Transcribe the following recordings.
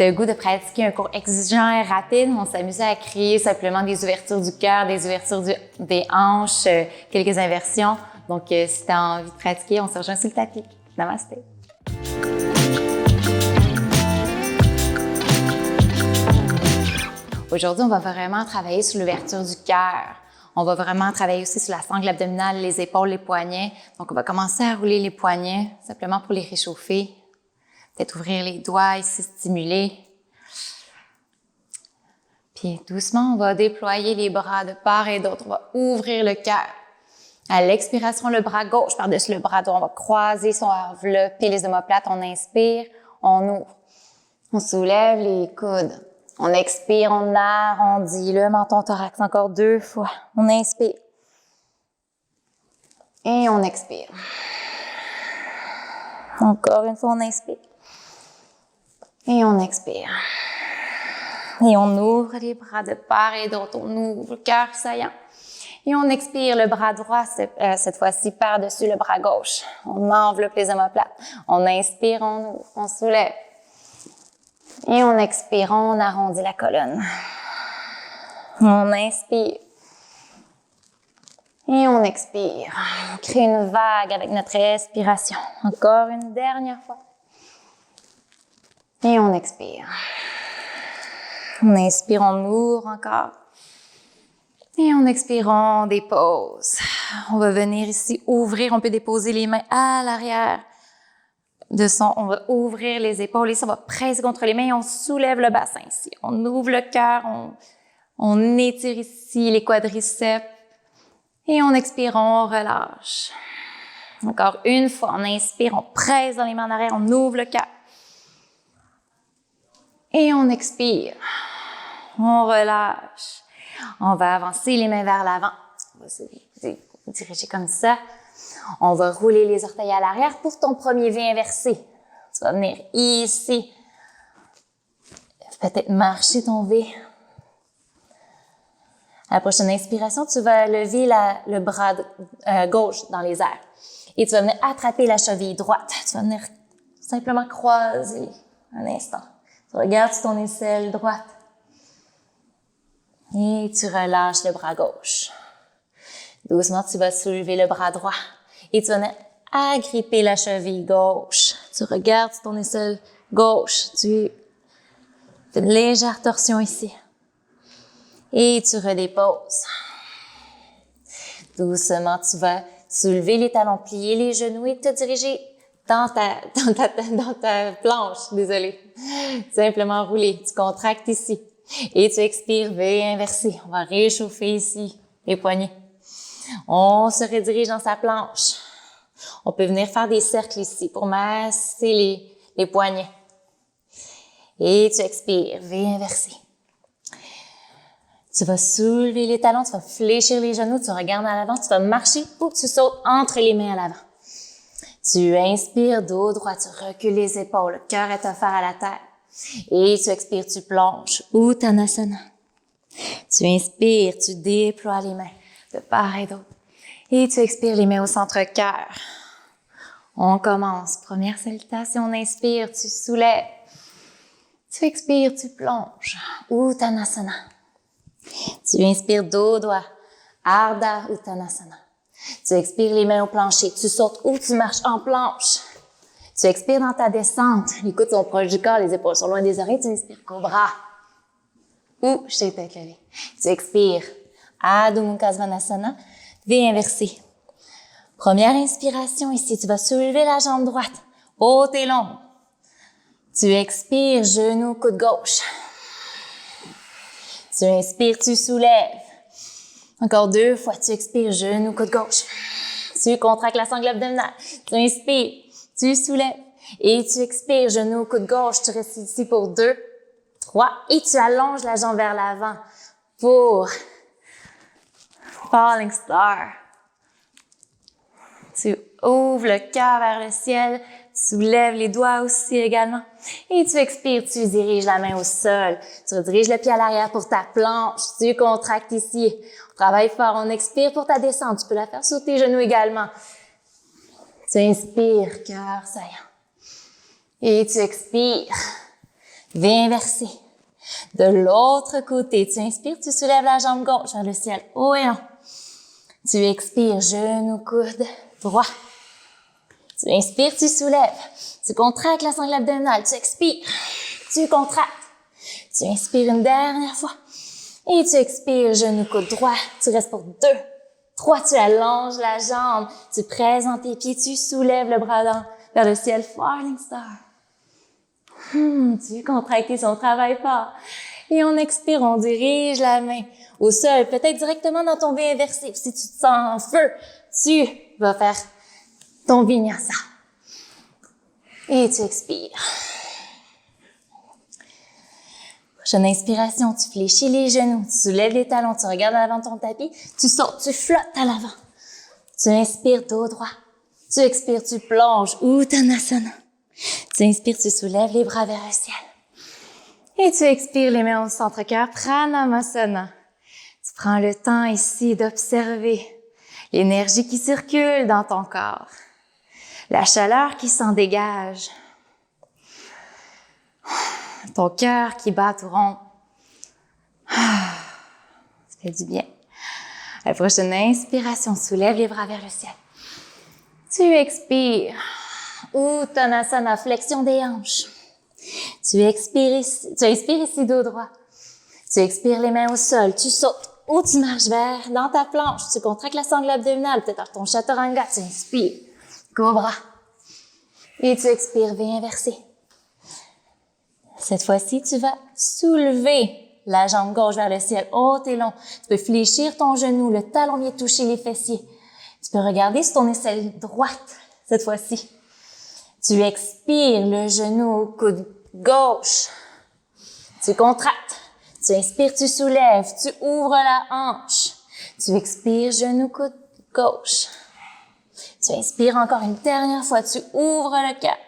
Tu as le goût de pratiquer un cours exigeant et rapide. On s'amusait à créer simplement des ouvertures du cœur, des ouvertures des hanches, quelques inversions. Donc, si tu as envie de pratiquer, on se rejoint sur le tapis. Namasté. Aujourd'hui, on va vraiment travailler sur l'ouverture du cœur. On va vraiment travailler aussi sur la sangle abdominale, les épaules, les poignets. Donc, on va commencer à rouler les poignets, simplement pour les réchauffer. Peut-être ouvrir les doigts ici, stimuler. Puis, doucement, on va déployer les bras de part et d'autre. On va ouvrir le cœur. À l'expiration, le bras gauche par-dessus le bras droit. On va croiser son enveloppe, les omoplates. On inspire, on ouvre. On soulève les coudes. On expire, on arrondit le menton thorax encore 2 fois. On inspire. Et on expire. Encore une fois, on inspire. Et on expire. Et on ouvre les bras de part et d'autre. On ouvre le cœur saillant. Et on expire le bras droit, cette fois-ci par-dessus le bras gauche. On enveloppe les omoplates. On inspire, on ouvre, on soulève. Et on expire, on arrondit la colonne. On inspire. Et on expire. On crée une vague avec notre respiration. Encore une dernière fois. Et on expire. On inspire, on ouvre encore. Et en expirant, on dépose. On va venir ici ouvrir. On peut déposer les mains à l'arrière. On va ouvrir les épaules. Ici, on va presser contre les mains et on soulève le bassin ici. On ouvre le cœur. On étire ici les quadriceps. Et en expirant, on relâche. Encore une fois, on inspire, on presse dans les mains en arrière, on ouvre le cœur. Et on expire. On relâche. On va avancer les mains vers l'avant. On va se diriger comme ça. On va rouler les orteils à l'arrière pour ton premier V inversé. Tu vas venir ici. Peut-être marcher ton V. À la prochaine inspiration, tu vas lever le bras gauche dans les airs. Et tu vas venir attraper la cheville droite. Tu vas venir simplement croiser un instant. Tu regardes sur ton aisselle droite. Et tu relâches le bras gauche. Doucement, tu vas soulever le bras droit. Et tu vas venir agripper la cheville gauche. Tu regardes sur ton aisselle gauche. Tu fais une légère torsion ici. Et tu redéposes. Doucement, tu vas soulever les talons, plier les genoux et te diriger dans ta planche. Désolée. Simplement rouler. Tu contractes ici. Et tu expires, V inversé. On va réchauffer ici les poignets. On se redirige dans sa planche. On peut venir faire des cercles ici pour masser les poignets. Et tu expires, V inversé. Tu vas soulever les talons, tu vas fléchir les genoux, tu regardes à l'avant, tu vas marcher ou tu sautes entre les mains à l'avant. Tu inspires, dos droit, tu recules les épaules, le cœur est offert à la terre. Et tu expires, tu plonges, Uttanasana. Tu inspires, tu déploies les mains de part et d'autre. Et tu expires les mains au centre-cœur. On commence. Première salutation, on inspire, tu soulèves. Tu expires, tu plonges, Uttanasana. Tu inspires, dos droit, Ardha Uttanasana. Tu expires les mains au plancher, tu sautes ou tu marches en planche. Tu expires dans ta descente, les coudes sont proches du corps, les épaules sont loin des oreilles, tu inspires, cobra. Ou jeter tête levée. Tu expires, Adho Mukha Svanasana, V inversé. Première inspiration ici, tu vas soulever la jambe droite, haute et longue. Tu expires, genou, coude gauche. Tu inspires, tu soulèves. Encore 2 fois, tu expires, genou, coude gauche. Tu contractes la sangle abdominale. Tu inspires, tu soulèves. Et tu expires, genou, coude gauche. Tu restes ici pour 2, 3. Et tu allonges la jambe vers l'avant pour Falling Star. Tu ouvres le cœur vers le ciel. Tu soulèves les doigts aussi également. Et tu expires, tu diriges la main au sol. Tu rediriges le pied à l'arrière pour ta planche. Tu contractes ici. On travaille fort. On expire pour ta descente. Tu peux la faire sur tes genoux également. Tu inspires, cœur saillant. Et tu expires. V inversé. De l'autre côté, tu inspires, tu soulèves la jambe gauche vers le ciel, haut et long. Tu expires, genou, coude, droit. Tu inspires, tu soulèves. Tu contractes la sangle abdominale, tu expires. Tu contractes. Tu inspires une dernière fois. Et tu expires, genou, coude droit. Tu restes pour 2, 3. Tu allonges la jambe. Tu présentes tes pieds. Tu soulèves le bras vers le ciel. Falling Star. Tu contractes son travail fort. Et on expire, on dirige la main au sol, peut-être directement dans ton V inversé. Si tu te sens en feu, tu vas faire ton vinyasa. Et tu expires. Prochaine inspiration, tu fléchis les genoux, tu soulèves les talons, tu regardes à l'avant de ton tapis, tu sautes, tu flottes à l'avant. Tu inspires, dos droit. Tu expires, tu plonges, Uttanasana. Tu inspires, tu soulèves les bras vers le ciel. Et tu expires les mains au centre-cœur, Pranamasana. Tu prends le temps ici d'observer l'énergie qui circule dans ton corps, la chaleur qui s'en dégage, ton cœur qui bat tout rond. Ça fait du bien. À la prochaine inspiration, soulève les bras vers le ciel. Tu expires, Uttanasana, flexion des hanches. Tu inspires ici, dos droit. Tu expires les mains au sol, tu sautes ou tu marches vers dans ta planche. Tu contractes la sangle abdominale, peut-être ton chaturanga. Tu inspires, cobra. Et tu expires, V inversé. Cette fois-ci, tu vas soulever la jambe gauche vers le ciel, haut et long. Tu peux fléchir ton genou, le talon vient toucher les fessiers. Tu peux regarder sur ton aisselle droite, cette fois-ci. Tu expires, le genou au coude gauche. Tu contractes. Tu inspires, tu soulèves. Tu ouvres la hanche. Tu expires, genou, coude gauche. Tu inspires encore une dernière fois. Tu ouvres le cœur.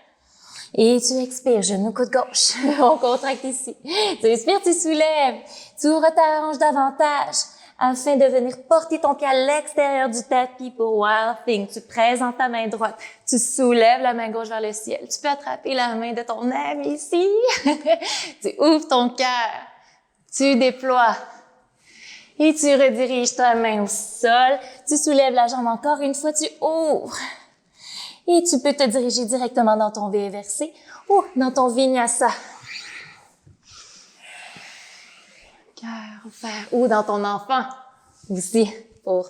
Et tu expires, genou, coude gauche. On contracte ici. Tu inspires, tu soulèves. Tu ouvres ta hanche davantage afin de venir porter ton pied à l'extérieur du tapis pour Wild Thing. Tu présentes ta main droite. Tu soulèves la main gauche vers le ciel. Tu peux attraper la main de ton ami ici. Tu ouvres ton cœur. Tu déploies. Et tu rediriges ta main au sol. Tu soulèves la jambe encore une fois. Tu ouvres. Et tu peux te diriger directement dans ton V inversé ou dans ton vinyasa. Cœur ouvert. Ou dans ton enfant aussi pour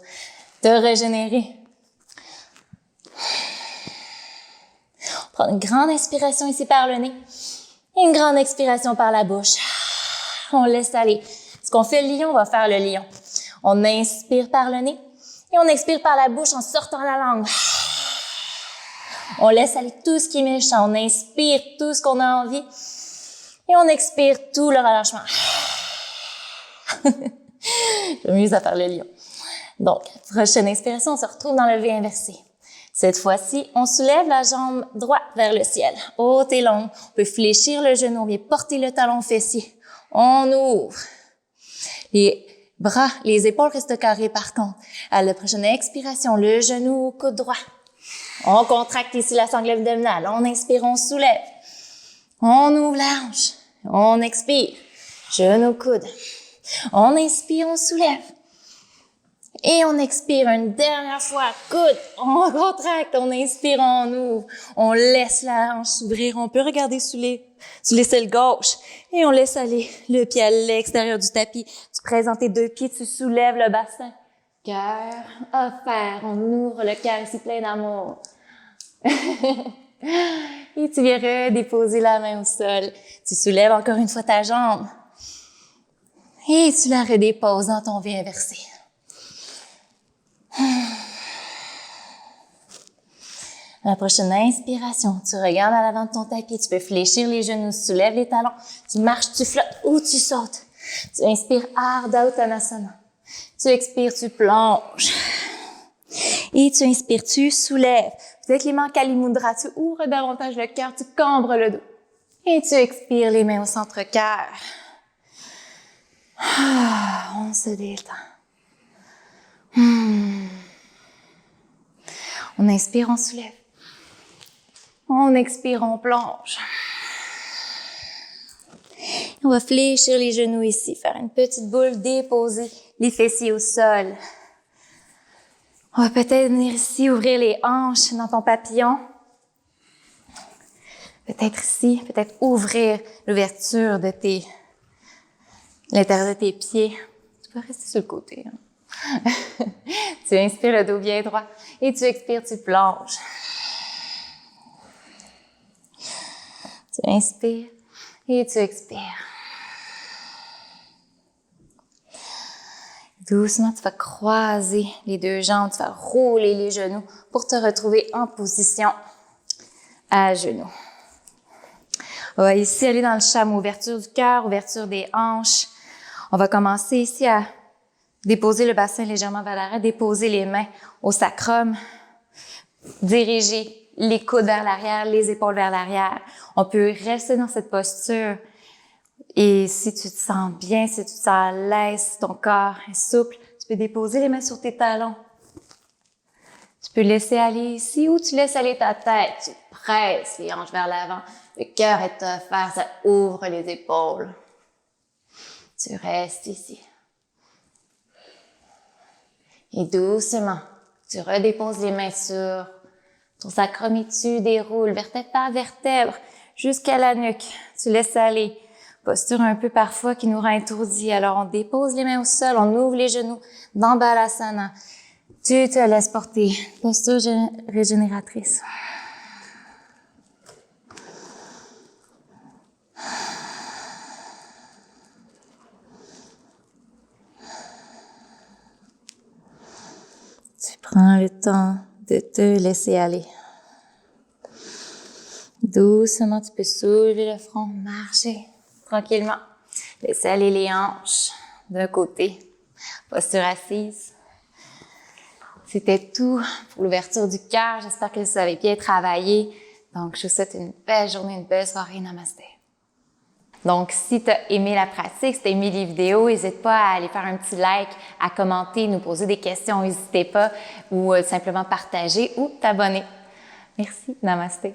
te régénérer. On prend une grande inspiration ici par le nez et une grande expiration par la bouche. On laisse aller. Ce qu'on fait le lion, on va faire le lion. On inspire par le nez et on expire par la bouche en sortant la langue. On laisse aller tout ce qui est méchant. On inspire tout ce qu'on a envie et on expire tout le relâchement. Je m'amuse à faire le lion. Donc, prochaine inspiration, on se retrouve dans le V inversé. Cette fois-ci, on soulève la jambe droite vers le ciel, haute et longue. On peut fléchir le genou, on vient porter le talon fessier. On ouvre. Les bras, les épaules restent carrées par contre. À la prochaine expiration, le genou au coude droit. On contracte ici la sangle abdominale. On inspire, on soulève. On ouvre la hanche. On expire. Genou, coude. On inspire, on soulève. Et on expire une dernière fois. Coude. On contracte. On inspire, on ouvre. On laisse la hanche s'ouvrir. On peut regarder sous l'aisselle gauche. Et on laisse aller le pied à l'extérieur du tapis. Tu présentes tes 2 pieds. Tu soulèves le bassin. Cœur offert. On ouvre le cœur ici plein d'amour. Et tu viens redéposer la main au sol. Tu soulèves encore une fois ta jambe. Et tu la redéposes dans ton V inversé. La prochaine inspiration, tu regardes à l'avant de ton tapis, tu peux fléchir les genoux, soulèves les talons, tu marches, tu flottes ou tu sautes. Tu inspires Ardha Uttanasana. Tu expires, tu plonges. Et tu inspires, tu soulèves. Peut-être les mains Kali Mudra, tu ouvres davantage le cœur, tu cambres le dos. Et tu expires les mains au centre-cœur. On se détend. On inspire, on soulève. On expire, on plonge. On va fléchir les genoux ici, faire une petite boule, déposer les fessiers au sol. On va peut-être venir ici, ouvrir les hanches dans ton papillon. Peut-être ici, peut-être ouvrir l'ouverture de l'intérieur de tes pieds. Tu peux rester sur le côté. Hein? Tu inspires le dos bien droit et tu expires, tu plonges. Tu inspires et tu expires. Doucement, tu vas croiser les deux jambes, tu vas rouler les genoux pour te retrouver en position à genoux. On va ici aller dans le chameau, ouverture du cœur, ouverture des hanches. On va commencer ici à déposer le bassin légèrement vers l'arrière, déposer les mains au sacrum, diriger les coudes vers l'arrière, les épaules vers l'arrière. On peut rester dans cette posture. Et si tu te sens bien, si tu te sens à l'aise, si ton corps est souple, tu peux déposer les mains sur tes talons. Tu peux laisser aller ici ou tu laisses aller ta tête. Tu presses les hanches vers l'avant. Le cœur est offert, ça ouvre les épaules. Tu restes ici. Et doucement, tu redéposes les mains sur ton sacrum et tu déroules vertèbre par vertèbre jusqu'à la nuque. Tu laisses aller. Posture un peu parfois qui nous rend étourdis. Alors, on dépose les mains au sol, on ouvre les genoux dans Balasana. Tu te laisses porter. Posture régénératrice. Tu prends le temps de te laisser aller. Doucement, tu peux soulever le front, marcher tranquillement. Laissez aller les hanches d'un côté. Posture assise. C'était tout pour l'ouverture du cœur. J'espère que vous avez bien travaillé. Donc, je vous souhaite une belle journée, une belle soirée. Namasté. Donc, si tu as aimé la pratique, si tu as aimé les vidéos, n'hésite pas à aller faire un petit like, à commenter, nous poser des questions, n'hésitez pas, ou simplement partager ou t'abonner. Merci. Namasté.